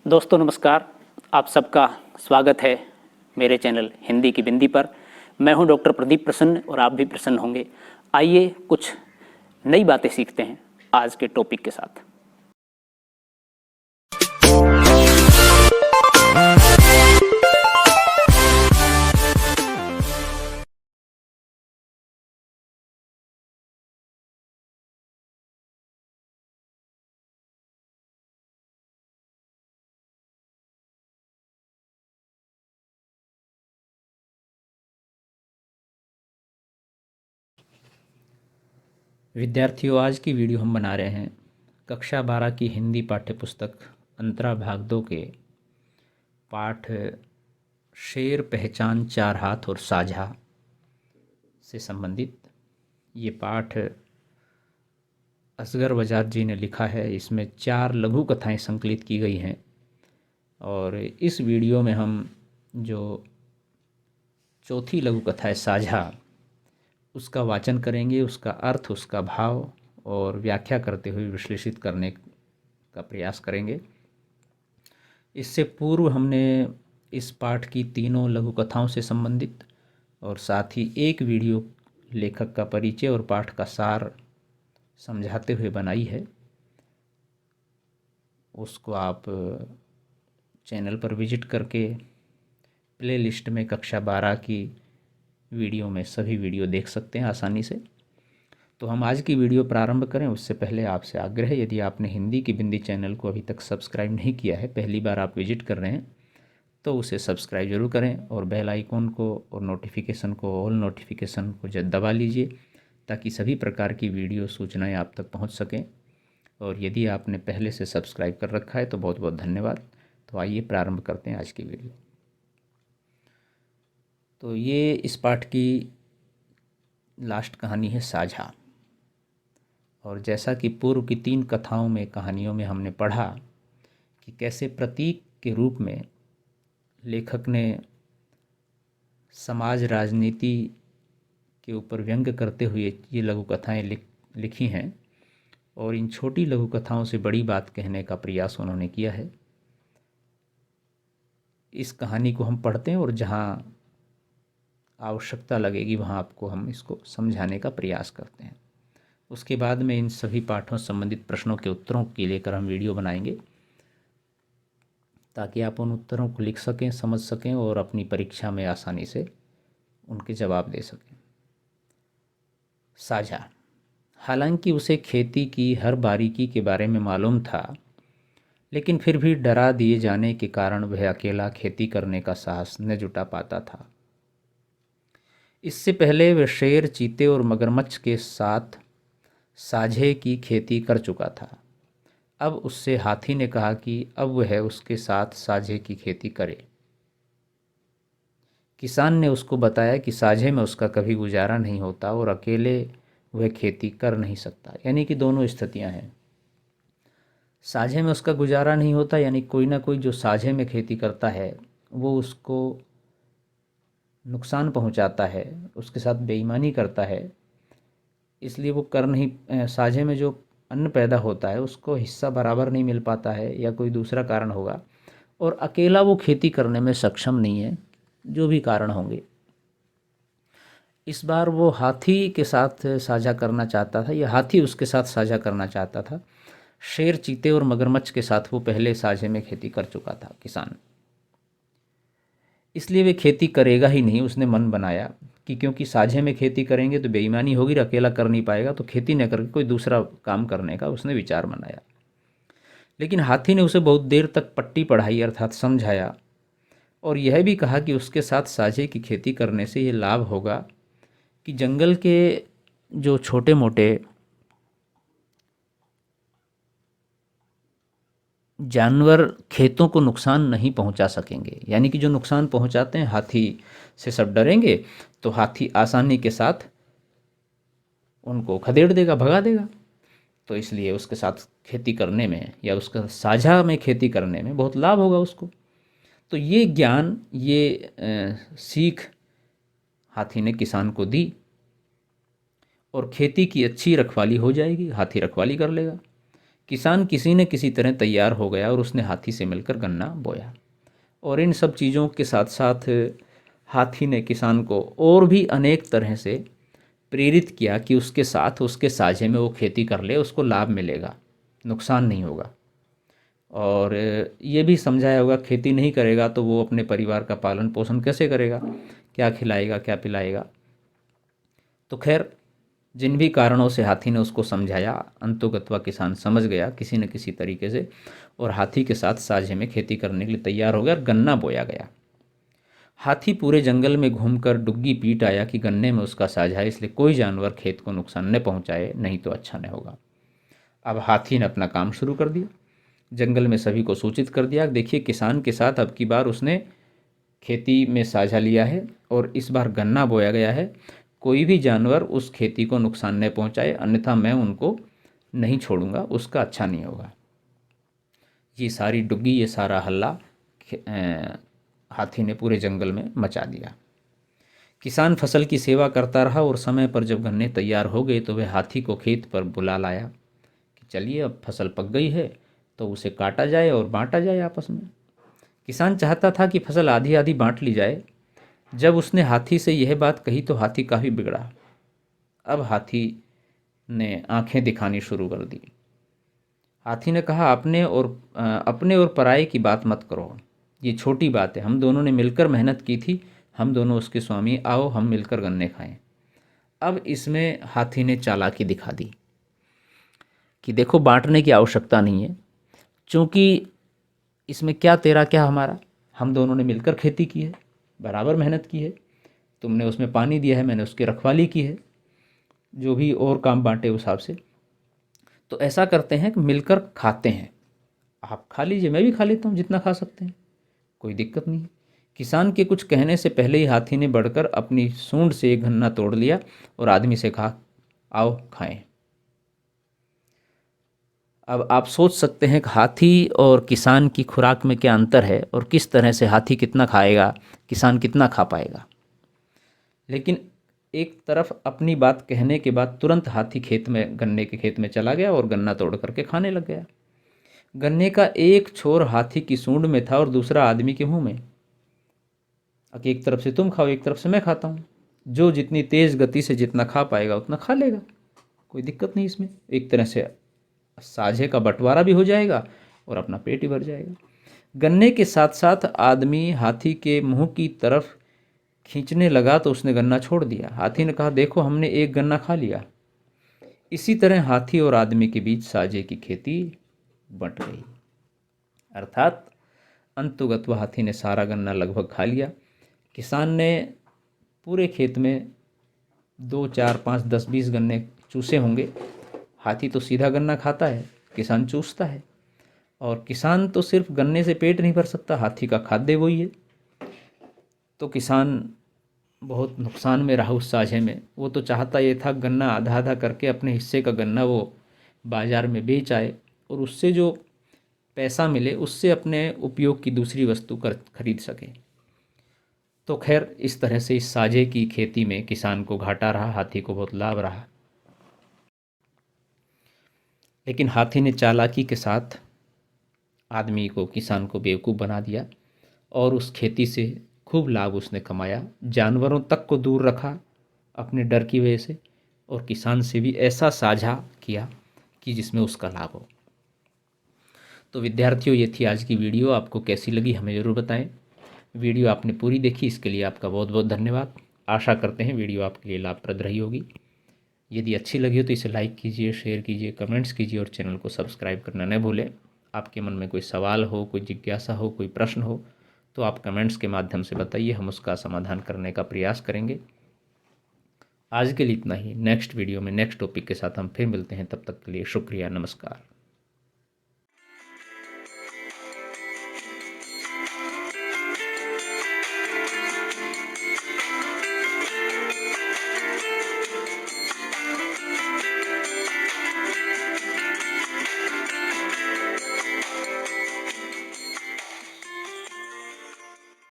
दोस्तों नमस्कार। आप सबका स्वागत है मेरे चैनल हिंदी की बिंदी पर। मैं हूं डॉक्टर प्रदीप प्रसन्न और आप भी प्रसन्न होंगे। आइए कुछ नई बातें सीखते हैं आज के टॉपिक के साथ। विद्यार्थियों, आज की वीडियो हम बना रहे हैं कक्षा 12 की हिंदी पाठ्यपुस्तक अंतरा भाग 2 के पाठ शेर पहचान चार हाथ और साझा से संबंधित। ये पाठ असगर बजाज जी ने लिखा है। इसमें 4 लघु कथाएं संकलित की गई हैं और इस वीडियो में हम जो चौथी लघु कथा है साझा, उसका वाचन करेंगे, उसका अर्थ, उसका भाव और व्याख्या करते हुए विश्लेषित करने का प्रयास करेंगे। इससे पूर्व हमने इस पाठ की तीनों लघु कथाओं से संबंधित और साथ ही एक वीडियो लेखक का परिचय और पाठ का सार समझाते हुए बनाई है। उसको आप चैनल पर विजिट करके प्लेलिस्ट में कक्षा 12 की वीडियो में सभी वीडियो देख सकते हैं आसानी से। तो हम आज की वीडियो प्रारंभ करें उससे पहले आपसे आग्रह है, यदि आपने हिंदी की बिंदी चैनल को अभी तक सब्सक्राइब नहीं किया है, पहली बार आप विजिट कर रहे हैं, तो उसे सब्सक्राइब जरूर करें और बेल आइकॉन को और नोटिफिकेशन को, ऑल नोटिफिकेशन को दबा लीजिए ताकि सभी प्रकार की वीडियो सूचनाएं आप तक पहुंच सकें। और यदि आपने पहले से सब्सक्राइब कर रखा है तो बहुत बहुत धन्यवाद। तो आइए प्रारंभ करते हैं आज की वीडियो। तो ये इस पाठ की लास्ट कहानी है साझा। और जैसा कि पूर्व की 3 कथाओं में, कहानियों में हमने पढ़ा कि कैसे प्रतीक के रूप में लेखक ने समाज राजनीति के ऊपर व्यंग्य करते हुए ये लघु कथाएं लिखी हैं और इन छोटी लघु कथाओं से बड़ी बात कहने का प्रयास उन्होंने किया है। इस कहानी को हम पढ़ते हैं और जहाँ आवश्यकता लगेगी वहाँ आपको हम इसको समझाने का प्रयास करते हैं। उसके बाद में इन सभी पाठों से संबंधित प्रश्नों के उत्तरों के लेकर हम वीडियो बनाएंगे ताकि आप उन उत्तरों को लिख सकें, समझ सकें और अपनी परीक्षा में आसानी से उनके जवाब दे सकें। साझा। हालांकि उसे खेती की हर बारीकी के बारे में मालूम था, लेकिन फिर भी डरा दिए जाने के कारण वह अकेला खेती करने का साहस न जुटा पाता था। इससे पहले वह शेर, चीते और मगरमच्छ के साथ साझे की खेती कर चुका था। अब उससे हाथी ने कहा कि अब वह उसके साथ साझे की खेती करे। किसान ने उसको बताया कि साझे में उसका कभी गुजारा नहीं होता और अकेले वह खेती कर नहीं सकता। यानी कि दोनों स्थितियां हैं। साझे में उसका गुजारा नहीं होता यानी कोई ना कोई जो साझे में खेती करता है वो उसको नुकसान पहुंचाता है, उसके साथ बेईमानी करता है, इसलिए वो कर नहीं, साझे में जो अन्न पैदा होता है उसको हिस्सा बराबर नहीं मिल पाता है या कोई दूसरा कारण होगा और अकेला वो खेती करने में सक्षम नहीं है, जो भी कारण होंगे। इस बार वो हाथी के साथ साझा करना चाहता था या हाथी उसके साथ साझा करना चाहता था। शेर, चीते और मगरमच्छ के साथ वो पहले साझे में खेती कर चुका था किसान, इसलिए वे खेती करेगा ही नहीं। उसने मन बनाया कि क्योंकि साझे में खेती करेंगे तो बेईमानी होगी, अकेला कर नहीं पाएगा, तो खेती न करके कोई दूसरा काम करने का उसने विचार बनाया। लेकिन हाथी ने उसे बहुत देर तक पट्टी पढ़ाई अर्थात समझाया और यह भी कहा कि उसके साथ साझे की खेती करने से ये लाभ होगा कि जंगल के जो छोटे मोटे जानवर खेतों को नुकसान नहीं पहुंचा सकेंगे। यानी कि जो नुकसान पहुंचाते हैं हाथी से सब डरेंगे, तो हाथी आसानी के साथ उनको खदेड़ देगा, भगा देगा। तो इसलिए उसके साथ खेती करने में या उसका साझा में खेती करने में बहुत लाभ होगा उसको। तो ये ज्ञान, ये सीख हाथी ने किसान को दी और खेती की अच्छी रखवाली हो जाएगी, हाथी रखवाली कर लेगा। किसान किसी न किसी तरह तैयार हो गया और उसने हाथी से मिलकर गन्ना बोया। और इन सब चीज़ों के साथ साथ हाथी ने किसान को और भी अनेक तरह से प्रेरित किया कि उसके साथ उसके साझे में वो खेती कर ले, उसको लाभ मिलेगा, नुकसान नहीं होगा। और ये भी समझाया होगा खेती नहीं करेगा तो वो अपने परिवार का पालन पोषण कैसे करेगा, क्या खिलाएगा, क्या पिलाएगा। तो खैर, जिन भी कारणों से हाथी ने उसको समझाया, अंततोगत्वा किसान समझ गया किसी न किसी तरीके से, और हाथी के साथ साझे में खेती करने के लिए तैयार हो गया और गन्ना बोया गया। हाथी पूरे जंगल में घूमकर डुग्गी पीट आया कि गन्ने में उसका साझा है, इसलिए कोई जानवर खेत को नुकसान न पहुंचाए, नहीं तो अच्छा न होगा। अब हाथी ने अपना काम शुरू कर दिया, जंगल में सभी को सूचित कर दिया, देखिए किसान के साथ अब की बार उसने खेती में साझा लिया है और इस बार गन्ना बोया गया है, कोई भी जानवर उस खेती को नुकसान न पहुंचाए, अन्यथा मैं उनको नहीं छोड़ूंगा, उसका अच्छा नहीं होगा। ये सारी डुग्गी, ये सारा हल्ला हाथी ने पूरे जंगल में मचा दिया। किसान फसल की सेवा करता रहा और समय पर जब गन्ने तैयार हो गए तो वह हाथी को खेत पर बुला लाया कि चलिए अब फसल पक गई है तो उसे काटा जाए और बांटा जाए आपस में। किसान चाहता था कि फसल आधी आधी बांट ली जाए। जब उसने हाथी से यह बात कही तो हाथी काफ़ी बिगड़ा। अब हाथी ने आंखें दिखानी शुरू कर दी। हाथी ने कहा, अपने और पराये की बात मत करो, ये छोटी बात है, हम दोनों ने मिलकर मेहनत की थी, हम दोनों उसके स्वामी, आओ हम मिलकर गन्ने खाएं। अब इसमें हाथी ने चालाकी दिखा दी कि देखो बांटने की आवश्यकता नहीं है, क्योंकि इसमें क्या तेरा क्या हमारा, हम दोनों ने मिलकर खेती की है, बराबर मेहनत की है, तुमने उसमें पानी दिया है, मैंने उसकी रखवाली की है, जो भी और काम बांटे उस हिसाब से। तो ऐसा करते हैं कि मिलकर खाते हैं, आप खा लीजिए, मैं भी खा लेता हूँ, जितना खा सकते हैं, कोई दिक्कत नहीं। किसान के कुछ कहने से पहले ही हाथी ने बढ़कर अपनी सूंड से एक गन्ना तोड़ लिया और आदमी से कहा, आओ खाएं। अब आप सोच सकते हैं कि हाथी और किसान की खुराक में क्या अंतर है और किस तरह से हाथी कितना खाएगा, किसान कितना खा पाएगा। लेकिन एक तरफ अपनी बात कहने के बाद तुरंत हाथी खेत में, गन्ने के खेत में चला गया और गन्ना तोड़ करके खाने लग गया। गन्ने का एक छोर हाथी की सूंड में था और दूसरा आदमी के मुंह में। अब एक तरफ से तुम खाओ, एक तरफ से मैं खाता हूँ, जो जितनी तेज़ गति से जितना खा पाएगा उतना खा लेगा, कोई दिक्कत नहीं इसमें। एक तरह से साझे का बंटवारा भी हो जाएगा और अपना पेट ही भर जाएगा। गन्ने के साथ साथ आदमी हाथी के मुंह की तरफ खींचने लगा तो उसने गन्ना छोड़ दिया। हाथी ने कहा, देखो हमने एक गन्ना खा लिया। इसी तरह हाथी और आदमी के बीच साझे की खेती बंट गई, अर्थात अंतुगत्वा हाथी ने सारा गन्ना लगभग खा लिया। किसान ने पूरे खेत में 2, 4, 5, 10, 20 गन्ने चूसे होंगे। हाथी तो सीधा गन्ना खाता है, किसान चूसता है, और किसान तो सिर्फ गन्ने से पेट नहीं भर सकता, हाथी का खाद्य वही है। तो किसान बहुत नुकसान में रहा उस साझे में। वो तो चाहता ये था गन्ना आधा आधा करके अपने हिस्से का गन्ना वो बाज़ार में बेच आए और उससे जो पैसा मिले उससे अपने उपयोग की दूसरी वस्तु कर खरीद सके। तो खैर, इस तरह से इस साझे की खेती में किसान को घाटा रहा, हाथी को बहुत लाभ रहा। लेकिन हाथी ने चालाकी के साथ आदमी को, किसान को बेवकूफ़ बना दिया और उस खेती से खूब लाभ उसने कमाया, जानवरों तक को दूर रखा अपने डर की वजह से, और किसान से भी ऐसा साझा किया कि जिसमें उसका लाभ हो। तो विद्यार्थियों, ये थी आज की वीडियो। आपको कैसी लगी हमें ज़रूर बताएं। वीडियो आपने पूरी देखी, इसके लिए आपका बहुत बहुत धन्यवाद। आशा करते हैं वीडियो आपके लिए लाभप्रद रही होगी। यदि अच्छी लगी हो तो इसे लाइक कीजिए, शेयर कीजिए, कमेंट्स कीजिए और चैनल को सब्सक्राइब करना न भूलें। आपके मन में कोई सवाल हो, कोई जिज्ञासा हो, कोई प्रश्न हो तो आप कमेंट्स के माध्यम से बताइए, हम उसका समाधान करने का प्रयास करेंगे। आज के लिए इतना ही। नेक्स्ट वीडियो में नेक्स्ट टॉपिक के साथ हम फिर मिलते हैं। तब तक के लिए शुक्रिया, नमस्कार।